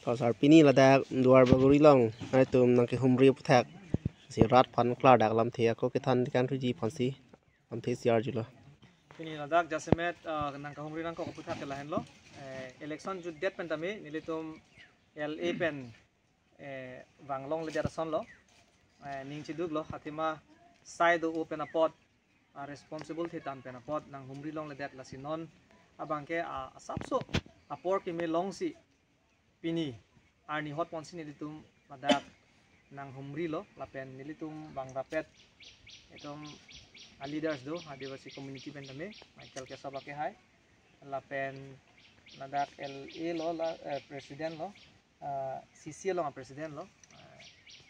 Pasar pini ladak duar baguri long ai tum nang ke humri puthak si rat phan kla dak lam thia ko ke than kan ruji phansi am the siar julo pini ladak jasemet nang ka humri nang ko puthak ke lahen lo election ju det pen tami nilitum LA pen wanglong le der son lo ning chi duk lo hatima sai do open a pot responsible the tam pen a pot nang humri long le det la sinon abangke a sapso a por ki me long si pini arni hot pon sin nilitum ladak nang humri lo lapen nilitum bang rapet etom a leaders do adivasi community pen tame Michael Kesaba ke hai lapen ladak LA lo la president lo CC lo president lo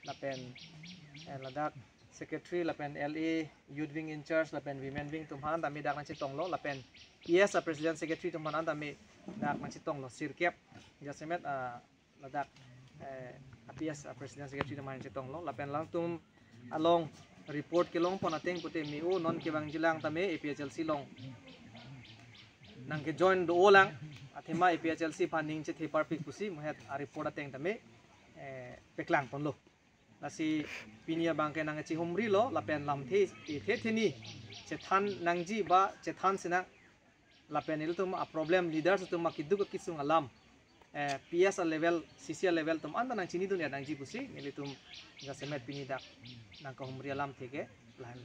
lapen ladak secretary lapen LA youth wing in charge lapen women wing tumhan tami dak na chitong lo lapen yes a president secretary tumhan tami dak na chitong lo sirkep jasemet ladak APS president secretary tumhan chitong lo lapen lang tum along report ke long pon ateng pute mi o non ke bang jilang tame APHLC long nang ke join do lang athima APHLC funding che the par pik pusi mohet a report ateng tame peklang pon lo nasi pinia bangke nang chi humri lo lapen lam the theni che than nangji ba che than sina lapen il tum a problem leaders tum makiduk kisung alam PS level CC level tum anda nang chini dunia nangji pusi nilitum gasemet pini dak nang ka humri alam theke lan